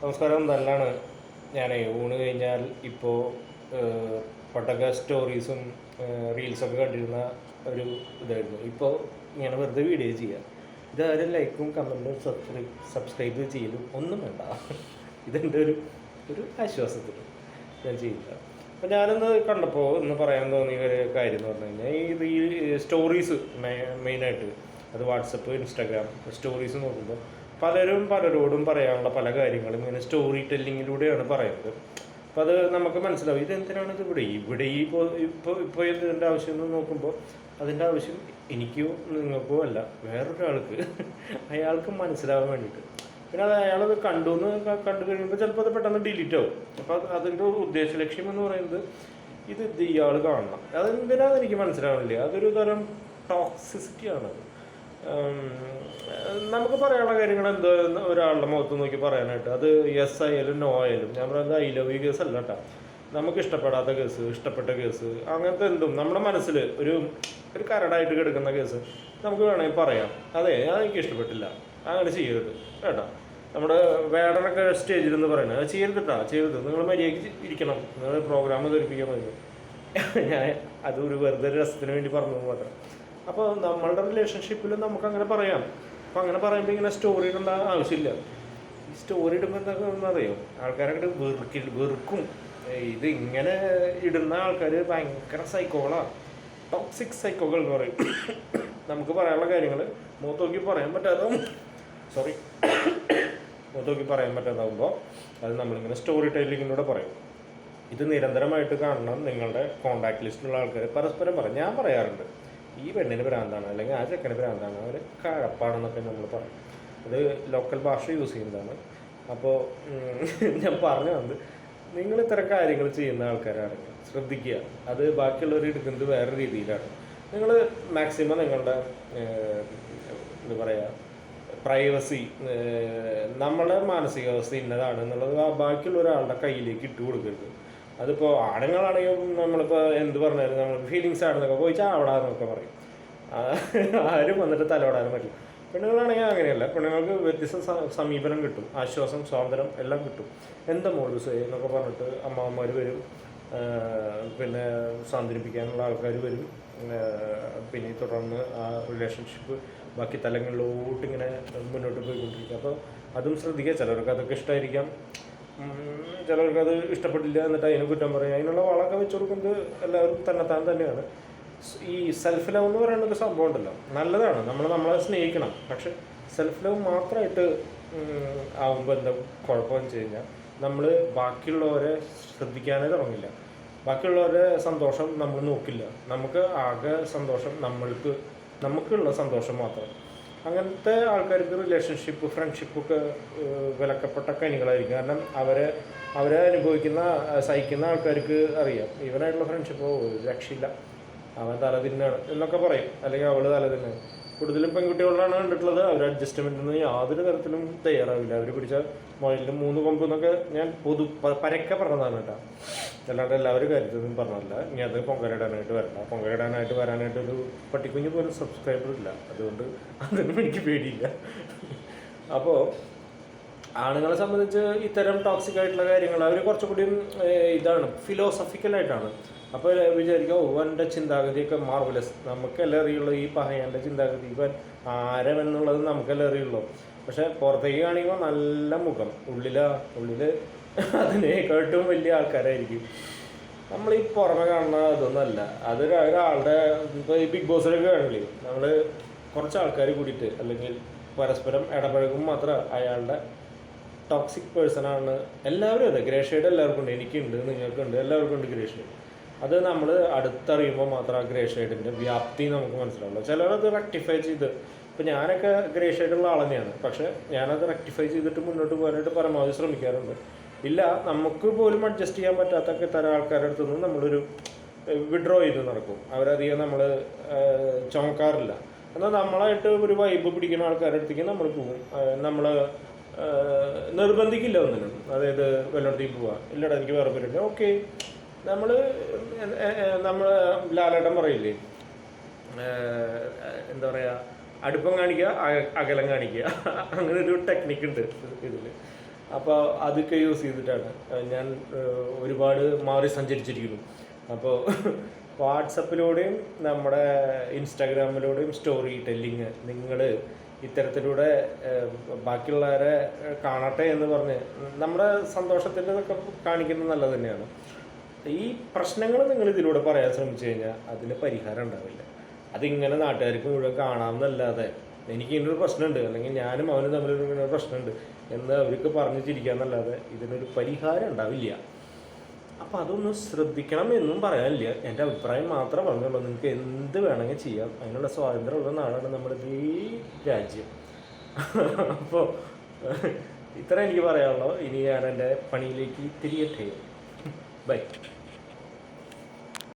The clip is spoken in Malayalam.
നമസ്കാരം. നല്ലാണ്. ഞാൻ ഊണ് കഴിഞ്ഞാൽ ഇപ്പോൾ പണ്ടൊക്കെ സ്റ്റോറീസും റീൽസൊക്കെ കണ്ടിരുന്ന ഒരു ഇതായിരുന്നു. ഇപ്പോൾ ഇങ്ങനെ വെറുതെ വീഡിയോ ചെയ്യുക. ഇതാരും ലൈക്കും കമൻറ്റും സബ്സ്ക്രൈബ് ചെയ്യലും ഒന്നും വേണ്ട. ഇതെൻ്റെ ഒരു ആശ്വാസത്തിൽ ഞാൻ ചെയ്യില്ല. അപ്പോൾ ഞാനൊന്ന് കണ്ടപ്പോൾ ഇന്ന് പറയാൻ തോന്നിയ ഒരു കാര്യം എന്ന് പറഞ്ഞു കഴിഞ്ഞാൽ ഈ സ്റ്റോറീസ് മെയിനായിട്ട് അത് വാട്സപ്പ്, ഇൻസ്റ്റാഗ്രാം സ്റ്റോറീസ് നോക്കുമ്പോൾ പലരോടും പറയാനുള്ള പല കാര്യങ്ങളും ഇങ്ങനെ സ്റ്റോറി ടെല്ലിങ്ങിലൂടെയാണ് പറയുന്നത്. അപ്പോൾ അത് നമുക്ക് മനസ്സിലാവും ഇതെന്തിനാണ് ഇവിടെ ഇപ്പോൾ ഇതിൻ്റെ ആവശ്യം എന്ന് നോക്കുമ്പോൾ അതിൻ്റെ ആവശ്യം എനിക്കോ നിങ്ങൾക്കോ അല്ല, വേറൊരാൾക്ക് അയാൾക്ക് മനസ്സിലാവാൻ വേണ്ടിയിട്ട്. പിന്നെ അത് അയാളത് കണ്ടു കഴിയുമ്പോൾ ചിലപ്പോൾ അത് പെട്ടെന്ന് ഡിലീറ്റ് ആവും. അപ്പോൾ അതിൻ്റെ ഉദ്ദേശ ലക്ഷ്യം എന്ന് പറയുന്നത് ഇത് ഇയാൾ കാണണം. അതെന്തിനാണെന്ന് എനിക്ക് മനസ്സിലാവുന്നില്ല. അതൊരു തരം ടോക്സിസിറ്റിയാണത്. നമുക്ക് പറയാനുള്ള കാര്യങ്ങൾ എന്തോ ഒരാളുടെ മുഖത്ത് നോക്കി പറയാനായിട്ട്, അത് യെസ് ആയാലും നോ ആയാലും, ഞാൻ പറയുന്നത് ഐ ലവ് യു കേസ് അല്ല കേട്ടോ. നമുക്ക് ഇഷ്ടപ്പെടാത്ത കേസ്, ഇഷ്ടപ്പെട്ട കേസ്, അങ്ങനത്തെ എന്തും നമ്മുടെ മനസ്സിൽ ഒരു കരടായിട്ട് കിടക്കുന്ന കേസ് നമുക്ക് വേണമെങ്കിൽ പറയാം. അതെ അതെനിക്ക് ഇഷ്ടപ്പെട്ടില്ല, അങ്ങനെ ചെയ്യരുത് കേട്ടോ. നമ്മുടെ വേടനൊക്കെ സ്റ്റേജിൽ നിന്ന് പറയണത് അത് ചെയ്യരുത്, നിങ്ങൾ മര്യാദയ്ക്ക് ഇരിക്കണം, നിങ്ങൾ പ്രോഗ്രാം ധരിപ്പിക്കാൻ മതി. ഞാൻ അതൊരു വെറുതെ രസത്തിന് വേണ്ടി പറഞ്ഞത് മാത്രം. അപ്പോൾ നമ്മളുടെ റിലേഷൻഷിപ്പിൽ നമുക്കങ്ങനെ പറയാം. അപ്പോൾ അങ്ങനെ പറയുമ്പോൾ ഇങ്ങനെ സ്റ്റോറി ഇടേണ്ട ആവശ്യമില്ല. ഈ സ്റ്റോറി ഇടുമ്പോൾ എന്താണെന്ന് അറിയോ, ആൾക്കാരൊക്കെ വെറുക്കും. ഇത് ഇങ്ങനെ ഇടുന്ന ആൾക്കാർ ഭയങ്കര സൈക്കോകളാണ്, ടോക്സിക് സൈക്കോകൾ എന്ന് പറയും. നമുക്ക് പറയാനുള്ള കാര്യങ്ങൾ മുഖത്തോക്കി പറയാൻ പറ്റാതാവുമ്പോൾ അത് നമ്മളിങ്ങനെ സ്റ്റോറി ടെല്ലിങ്ങിലൂടെ പറയും. ഇത് നിരന്തരമായിട്ട് കാണണം. നിങ്ങളുടെ കോൺടാക്ട് ലിസ്റ്റിലുള്ള ആൾക്കാർ പരസ്പരം പറയും. ഞാൻ പറയാറുണ്ട്, ഈ പെണ്ണിന് ഭ്രാന്താണ് അല്ലെങ്കിൽ ആ ചെക്കന് ഭ്രാന്താണ്, അവർ കഴപ്പാണെന്നൊക്കെ നമ്മൾ പറയും. അത് ലോക്കൽ ഭാഷ യൂസ് ചെയ്യുന്നതാണ്. അപ്പോൾ ഞാൻ പറഞ്ഞു വന്നത്, നിങ്ങൾ ഇത്തരം കാര്യങ്ങൾ ചെയ്യുന്ന ആൾക്കാരാണെങ്കിൽ ശ്രദ്ധിക്കുക. അത് ബാക്കിയുള്ളവർ എടുക്കുന്നത് വേറെ രീതിയിലാണ്. നിങ്ങൾ മാക്സിമം നിങ്ങളുടെ എന്താ പറയുക പ്രൈവസി, നമ്മുടെ മാനസികാവസ്ഥ ഇന്നതാണ് എന്നുള്ളത് ബാക്കിയുള്ള ഒരാളുടെ കയ്യിലേക്ക് ഇട്ട് കൊടുക്കരുത്. അതിപ്പോൾ ആണുങ്ങളാണെങ്കിൽ നമ്മളിപ്പോൾ എന്ത് പറഞ്ഞാലും നമ്മൾ ഫീലിങ്സ് ആണെന്നൊക്കെ പോയി ചാവടാന്നൊക്കെ പറയും. ആരും വന്നിട്ട് തലോടാനും പറ്റില്ല. പെണ്ണുങ്ങളാണെങ്കിൽ അങ്ങനെയല്ല. പെണ്ണുങ്ങൾക്ക് വ്യത്യസ്ത സമീപനം കിട്ടും, ആശ്വാസം, സ്വാതന്ത്ര്യം എല്ലാം കിട്ടും. എന്താ മോളൂസ് എന്നൊക്കെ പറഞ്ഞിട്ട് അമ്മാവന്മാർ വരും, പിന്നെ സാന്ത്വനിപ്പിക്കാനുള്ള ആൾക്കാർ വരും. പിന്നെ തുടർന്ന് ആ റിലേഷൻഷിപ്പ് ബാക്കി തലങ്ങളിലോട്ട് ഇങ്ങനെ മുന്നോട്ട് പോയിക്കൊണ്ടിരിക്കുക. അപ്പോൾ അതും ശ്രദ്ധിക്കുക. ചിലർക്ക് അതൊക്കെ ഇഷ്ടമായിരിക്കാം, ചിലർക്കത് ഇഷ്ടപ്പെട്ടില്ല, എന്നിട്ട് അതിനെ കുറ്റം പറയുക. അതിനുള്ള വളമൊക്കെ വെച്ച് കൊടുക്കുന്നത് എല്ലാവരും തന്നെത്താൻ തന്നെയാണ്. ഈ സെൽഫ് ലവ് എന്ന് പറയുന്നത് സംഭവം ഉണ്ടല്ലോ, നല്ലതാണ്, നമ്മളെ സ്നേഹിക്കണം. പക്ഷെ സെൽഫ് ലവ് മാത്രമായിട്ട് ആവുമ്പോൾ എന്താ കുഴപ്പമെന്ന് വെച്ച് കഴിഞ്ഞാൽ നമ്മൾ ബാക്കിയുള്ളവരെ ശ്രദ്ധിക്കാനേ തുടങ്ങില്ല, ബാക്കിയുള്ളവരുടെ സന്തോഷം നമ്മൾ നോക്കില്ല. നമുക്ക് ആകെ സന്തോഷം നമുക്കുള്ള സന്തോഷം മാത്രം. അങ്ങനത്തെ ആൾക്കാർക്ക് റിലേഷൻഷിപ്പ്, ഫ്രണ്ട്ഷിപ്പൊക്കെ വിലക്കപ്പെട്ട കനികളായിരിക്കും. കാരണം അവരെ സഹിക്കുന്ന ആൾക്കാർക്ക് അറിയാം ഇവനായിട്ടുള്ള ഫ്രണ്ട്ഷിപ്പ് രക്ഷയില്ല, അവൻ തലതിന്നാണ് എന്നൊക്കെ പറയും, അല്ലെങ്കിൽ അവൾ തലതിന്നാണ്. കൂടുതലും പെൺകുട്ടികളാണ് കണ്ടിട്ടുള്ളത്. അവർ അഡ്ജസ്റ്റ്മെൻറ്റിന് യാതൊരു തരത്തിലും തയ്യാറാവില്ല. അവർ പിടിച്ച മുകളിൽ 3 കൊമ്പ് എന്നൊക്കെ ഞാൻ പരക്കെ പറഞ്ഞതാണ് കേട്ടോ, അല്ലാണ്ട് എല്ലാവരും കാര്യത്തിലും പറഞ്ഞതല്ല. ഇനി അത് പൊങ്കലിടാനായിട്ട് വരാനായിട്ടൊരു പട്ടിക്കുഞ്ഞ് പോലും സബ്സ്ക്രൈബർ ഇല്ല, അതുകൊണ്ട് അതൊന്നും എനിക്ക് പേടിയില്ല. അപ്പോൾ ആണുങ്ങളെ സംബന്ധിച്ച് ഇത്തരം ടോക്സിക് ആയിട്ടുള്ള കാര്യങ്ങൾ അവർ കുറച്ചുകൂടി ഇതാണ്, ഫിലോസഫിക്കലായിട്ടാണ്. അപ്പോൾ വിചാരിക്കുക, എൻ്റെ ചിന്താഗതിയൊക്കെ മാർവലസ്, നമുക്കെല്ലാം അറിയുള്ളൂ ഈ പഹയൻ്റെ ചിന്താഗതി, ഇവൻ ആരമെന്നുള്ളത് നമുക്കെല്ലാം അറിയുള്ളൂ. പക്ഷെ പുറത്തേക്ക് കാണിക്കുമ്പോൾ നല്ല മുഖം, ഉള്ളിൽ അതിനേക്കാട്ടും വലിയ ആൾക്കാരായിരിക്കും. നമ്മൾ ഈ പുറമെ കാണുന്ന അതൊന്നുമല്ല. ഒരാളുടെ ഇപ്പോൾ ഈ ബിഗ് ബോസിലൊക്കെ കാണില്ലേ, നമ്മൾ കുറച്ച് ആൾക്കാർ കൂടിയിട്ട് അല്ലെങ്കിൽ പരസ്പരം ഇടപഴകും മാത്രം അയാളുടെ ടോക്സിക് പേഴ്സണാണ്. എല്ലാവരും അതെ, ഗ്രേ ഷെയ്ഡ് എല്ലാവർക്കും ഉണ്ട്, എനിക്കുണ്ട്, നിങ്ങൾക്കുണ്ട്, എല്ലാവർക്കും ഉണ്ട് ഗ്രേ ഷെയ്ഡ്. അത് നമ്മൾ അടുത്തറിയുമ്പോൾ മാത്രം ആ ഗ്രേ ഷെയ്ഡിൻ്റെ വ്യാപ്തി നമുക്ക് മനസ്സിലാവുള്ളൂ. ചിലരത് റെക്ടിഫൈ ചെയ്ത്, ഇപ്പോൾ ഞാനൊക്കെ ഗ്രേ ഷെയ്ഡുള്ള ആൾ തന്നെയാണ്, പക്ഷേ ഞാനത് റെക്ടിഫൈ ചെയ്തിട്ട് മുന്നോട്ട് പോകാനായിട്ട് പരമാവധി ശ്രമിക്കാറുണ്ട്. ഇല്ല, നമുക്ക് പോലും അഡ്ജസ്റ്റ് ചെയ്യാൻ പറ്റാത്ത തരം ആൾക്കാരുടെ അടുത്ത് നിന്ന് നമ്മളൊരു വിഡ്രോ ചെയ്ത് നടക്കും. അവരധികം നമ്മൾ ചുമക്കാറില്ല. എന്നാൽ നമ്മളായിട്ട് ഒരു വൈബ് പിടിക്കുന്ന ആൾക്കാരുടെ അടുത്തേക്ക് നമ്മൾ പോകും. നമ്മൾ നിർബന്ധിക്കില്ല ഒന്നിനും. അതായത് വല്ലയിടത്തേക്ക് പോവാം, ഇല്ലടാ എനിക്ക് വേറെ പരിപാടി, ഓക്കെ. നമ്മൾ ലാലേട്ടൻ പറയില്ലേ, എന്താ പറയുക, അടുപ്പം കാണിക്കുക, അകലം കാണിക്കുക, അങ്ങനെ ഒരു ടെക്നിക്ക് ഉണ്ട് ഇതിൽ. അപ്പോൾ അതൊക്കെ യൂസ് ചെയ്തിട്ടാണ് ഞാൻ ഒരുപാട് മാറി സഞ്ചരിച്ചിരിക്കുന്നു. അപ്പോൾ വാട്സപ്പിലൂടെയും നമ്മുടെ ഇൻസ്റ്റാഗ്രാമിലൂടെയും സ്റ്റോറി ടെല്ലിങ് നിങ്ങൾ ഇത്തരത്തിലൂടെ ബാക്കിയുള്ളവരെ കാണട്ടെ എന്ന് പറഞ്ഞ് നമ്മുടെ സന്തോഷത്തിൻ്റെ ഇതൊക്കെ കാണിക്കുന്നത് നല്ലത് തന്നെയാണ്. ഈ പ്രശ്നങ്ങൾ നിങ്ങൾ ഇതിലൂടെ പറയാൻ ശ്രമിച്ചു കഴിഞ്ഞാൽ അതിന് പരിഹാരം ഉണ്ടാവില്ല. അതിങ്ങനെ നാട്ടുകാർക്ക് മുഴുവൻ കാണാമെന്നല്ലാതെ എനിക്ക് ഇങ്ങനൊരു പ്രശ്നമുണ്ട്, അല്ലെങ്കിൽ ഞാനും അവനും തമ്മിലൊരു ഇങ്ങനെ പ്രശ്നമുണ്ട് എന്ന് അവർക്ക് പറഞ്ഞു ചിരിക്കാമെന്നല്ലാതെ ഇതിനൊരു പരിഹാരം ഉണ്ടാവില്ല. അപ്പം അതൊന്ന് ശ്രദ്ധിക്കണം എന്നും പറയാനില്ല. എൻ്റെ അഭിപ്രായം മാത്രമേ പറഞ്ഞുള്ളൂ. നിങ്ങൾക്ക് എന്ത് വേണമെങ്കിൽ ചെയ്യാം, അതിനുള്ള സ്വാതന്ത്ര്യമുള്ള നാടാണ് നമ്മുടെ ഈ രാജ്യം. അപ്പോൾ ഇത്ര എനിക്ക് പറയാനുള്ളൂ. ഇനി ഞാൻ എൻ്റെ പണിയിലേക്ക് തിരിയട്ടെ. ബൈ.